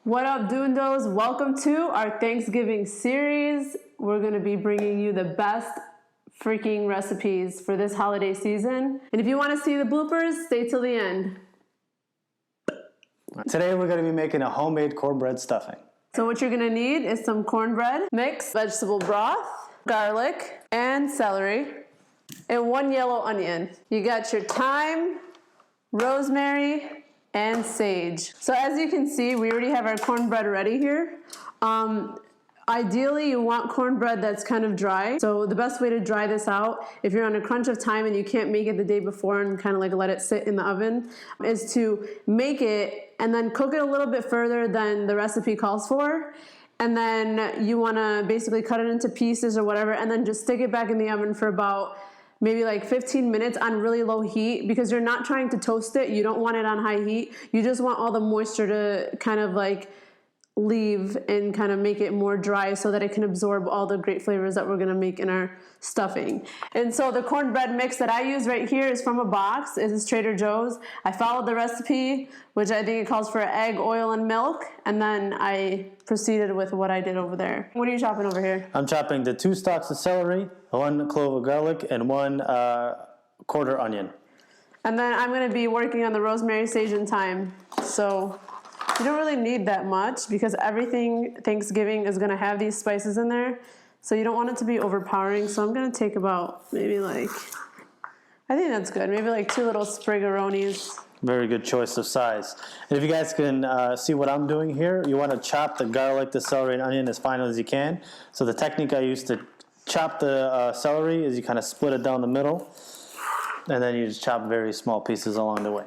What up, Dundos? Welcome to our Thanksgiving series. We're going to be bringing you the best freaking recipes for this holiday season. And if you want to see the bloopers, stay till the end. Today we're going to be making a homemade cornbread stuffing. So what you're going to need is some cornbread mix, vegetable broth, garlic, and celery, and 1 yellow onion. You got your thyme, rosemary, and sage. So as you can see, we already have our cornbread ready here. Ideally, you want cornbread that's kind of dry. So the best way to dry this out, if you're on a crunch of time and you can't make it the day before and kind of like let it sit in the oven, is to make it and then cook it a little bit further than the recipe calls for. And then you want to basically cut it into pieces or whatever, and then just stick it back in the oven for about maybe like 15 minutes on really low heat, because you're not trying to toast it. You don't want it on high heat. You just want all the moisture to kind of like leave and kind of make it more dry so that it can absorb all the great flavors that we're going to make in our stuffing. And so the cornbread mix that I use right here is from a box. It is Trader Joe's. I followed the recipe, which I think it calls for egg, oil, and milk, and then I proceeded with what I did over there. What are you chopping over here? I'm chopping the 2 stalks of celery, 1 clove of garlic, and 1 quarter onion. And then I'm going to be working on the rosemary, sage, and thyme. So you don't really need that much because everything Thanksgiving is going to have these spices in there. So you don't want it to be overpowering. So I'm going to take about maybe like, I think that's good. Maybe like 2 little sprig-a-ronis. Very good choice of size. And if you guys can see what I'm doing here, you want to chop the garlic, the celery, and onion as fine as you can. So the technique I use to chop the celery is you kind of split it down the middle, and then you just chop very small pieces along the way.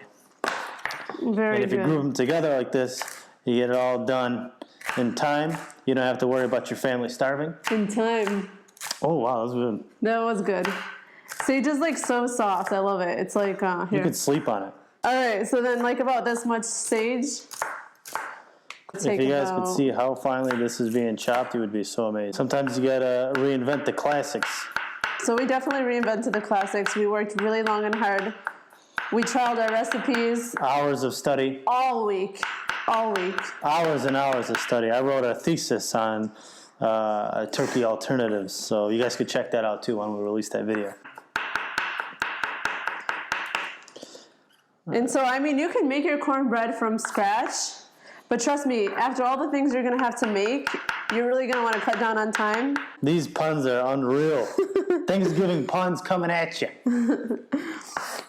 Very and if you group them together like this, you get it all done in time. You don't have to worry about your family starving. In time. Oh, wow, that was good. That was good. See, just like so soft. I love it. It's like, here. You could sleep on it. All right, so then like about this much sage. If you guys could see how finely this is being chopped, you would be so amazed. Sometimes you gotta reinvent the classics. So we definitely reinvented the classics. We worked really long and hard. We trialed our recipes. Hours of study. All week. All week. Hours and hours of study. I wrote a thesis on turkey alternatives, so you guys could check that out too when we release that video. And so, I mean, you can make your cornbread from scratch, but trust me, after all the things you're going to have to make, you're really going to want to cut down on time. These puns are unreal. Thanksgiving puns coming at you.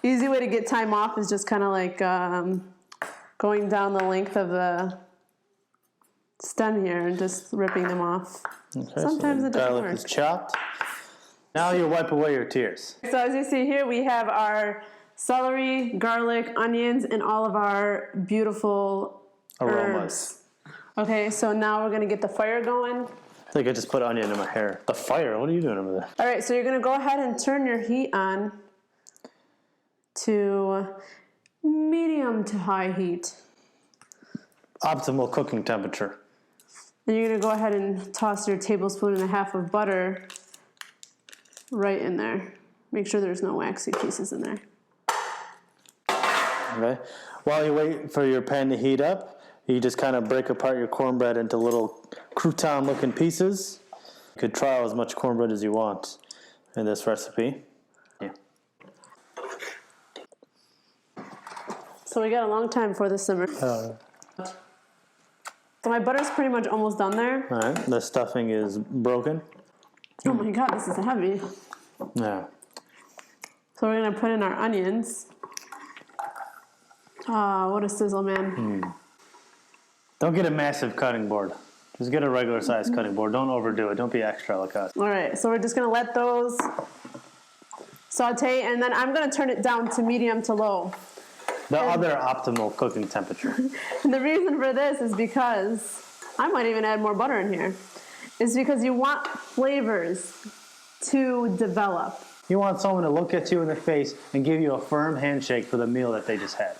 Easy way to get time off is just kind of like going down the length of the stem here and just ripping them off. Okay, Sometimes so it doesn't garlic work. is chopped. Now you wipe away your tears. So as you see here, we have our celery, garlic, onions, and all of our beautiful Aromas. herbs. Okay, so now we're going to get the fire going. I think I just put onion in my hair. The fire? What are you doing over there? All right, so you're going to go ahead and turn your heat on to medium to high heat. Optimal cooking temperature. And you're going to go ahead and toss your 1.5 tablespoons of butter right in there. Make sure there's no waxy pieces in there. Okay. While you wait for your pan to heat up, you just kind of break apart your cornbread into little crouton-looking pieces. You could trial as much cornbread as you want in this recipe. Yeah. So we got a long time for this simmer. So my butter's pretty much almost done there. All right. The stuffing is broken. Oh my God, this is heavy. Yeah. So we're gonna put in our onions. Ah, what a sizzle, man. Don't get a massive cutting board. Just get a regular size cutting board. Don't overdo it. Don't be extra like us. All right, so we're just gonna let those saute, and then I'm gonna turn it down to medium to low. The other optimal cooking temperature. And the reason for this is because, I might even add more butter in here, is because you want flavors to develop. You want someone to look at you in the face and give you a firm handshake for the meal that they just had.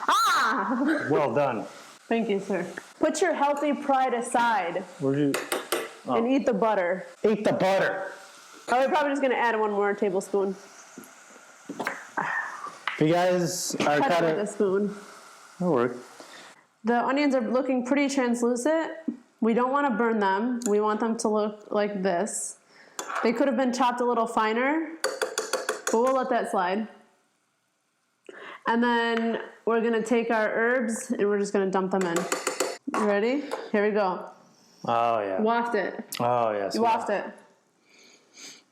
Ah! Well done. Thank you, sir. Put your healthy pride aside and eat the butter. Eat the butter. Oh, we're probably just going to add 1 more tablespoon. If you guys are Cut it kind with a of... spoon. That'll work. The onions are looking pretty translucent. We don't want to burn them. We want them to look like this. They could have been chopped a little finer, but we'll let that slide. And then we're gonna take our herbs and we're just gonna dump them in. You ready? Here we go. Oh yeah. Waft it. Oh yes. You waft it.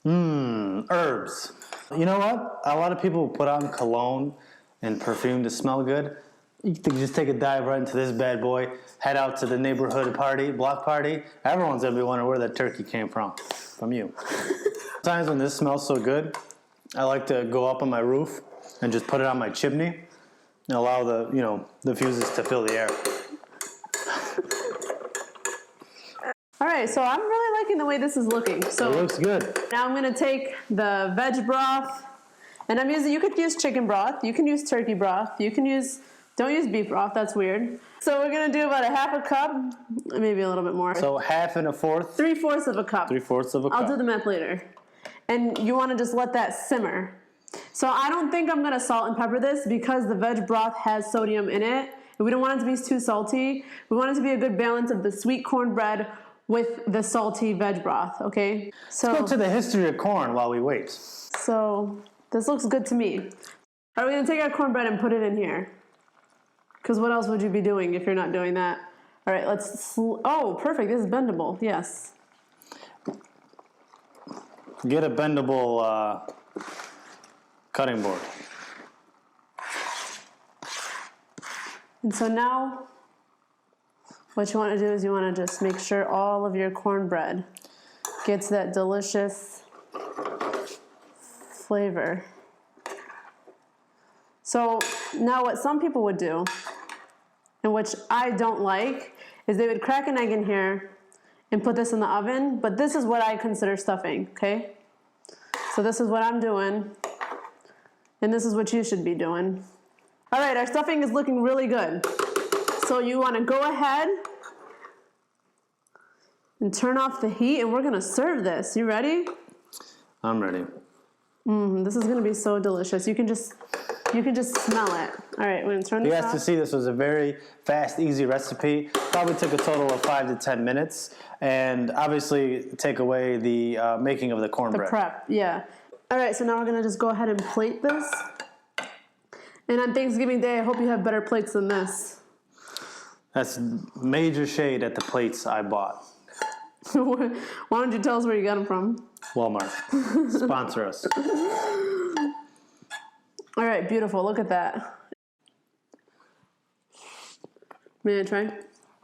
Herbs. You know what? A lot of people put on cologne and perfume to smell good. You can just take a dive right into this bad boy, head out to the neighborhood party, block party. Everyone's gonna be wondering where that turkey came from you. Sometimes when this smells so good, I like to go up on my roof and just put it on my chimney and allow the fuses to fill the air. All right, so I'm really liking the way this is looking. So It looks good. now I'm gonna take the veg broth, and you could use chicken broth, you can use turkey broth, don't use beef broth, that's weird. So we're gonna do about a half a cup, maybe a little bit more. So half and a fourth? 3/4 of a cup. 3/4 of a cup. I'll do the math later. And you wanna just let that simmer. So I don't think I'm gonna salt and pepper this because the veg broth has sodium in it. And we don't want it to be too salty. We want it to be a good balance of the sweet cornbread with the salty veg broth, okay? So, Let's go to the history of corn while we wait. so this looks good to me. Are we gonna take our cornbread and put it in here? Because what else would you be doing if you're not doing that? All right, oh, perfect, this is bendable, yes. Get a bendable cutting board. And so now, what you want to do is you want to just make sure all of your cornbread gets that delicious flavor. So now what some people would do, and which I don't like, is they would crack an egg in here and put this in the oven, but this is what I consider stuffing, okay? So this is what I'm doing, and this is what you should be doing. All right, our stuffing is looking really good. So you want to go ahead and turn off the heat, and we're going to serve this. You ready? I'm ready. This is going to be so delicious. You can just smell it. All right, we're going to turn this You off. guys to see this was a very fast, easy recipe. Probably took a total of 5 to 10 minutes, and obviously take away the making of the cornbread. Prep, yeah. All right, so now we're going to just go ahead and plate this. And on Thanksgiving Day, I hope you have better plates than this. That's major shade at the plates I bought. Why don't you tell us where you got them from? Walmart. Sponsor us. All right, beautiful. Look at that. May I try?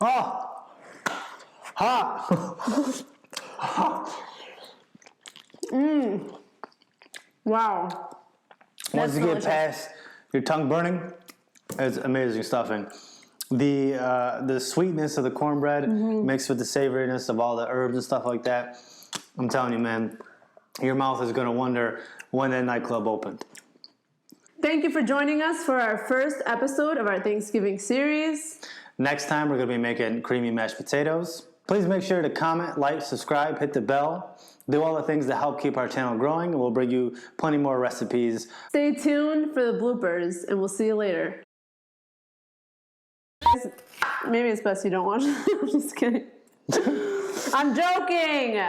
Oh! Hot! Wow. Once you delicious. get past your tongue burning, it's amazing stuffing. The sweetness of the cornbread mixed with the savoriness of all the herbs and stuff like that. I'm telling you, man, your mouth is going to wonder when that nightclub opened. Thank you for joining us for our first episode of our Thanksgiving series. Next time, we're going to be making creamy mashed potatoes. Please make sure to comment, like, subscribe, hit the bell. Do all the things that help keep our channel growing, and we'll bring you plenty more recipes. Stay tuned for the bloopers, and we'll see you later. Maybe it's best you don't watch. I'm just kidding. I'm joking.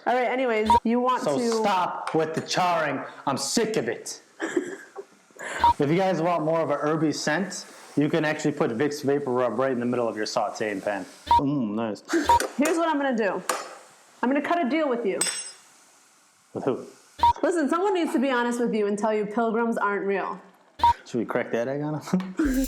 All right, anyways, you want So to... stop with the charring. I'm sick of it. If you guys want more of a herby scent, you can actually put Vicks Vapor Rub right in the middle of your sauteing pan. Nice. Here's what I'm going to do. I'm going to cut a deal with you. With who? Listen, someone needs to be honest with you and tell you pilgrims aren't real. Should we crack that egg on him?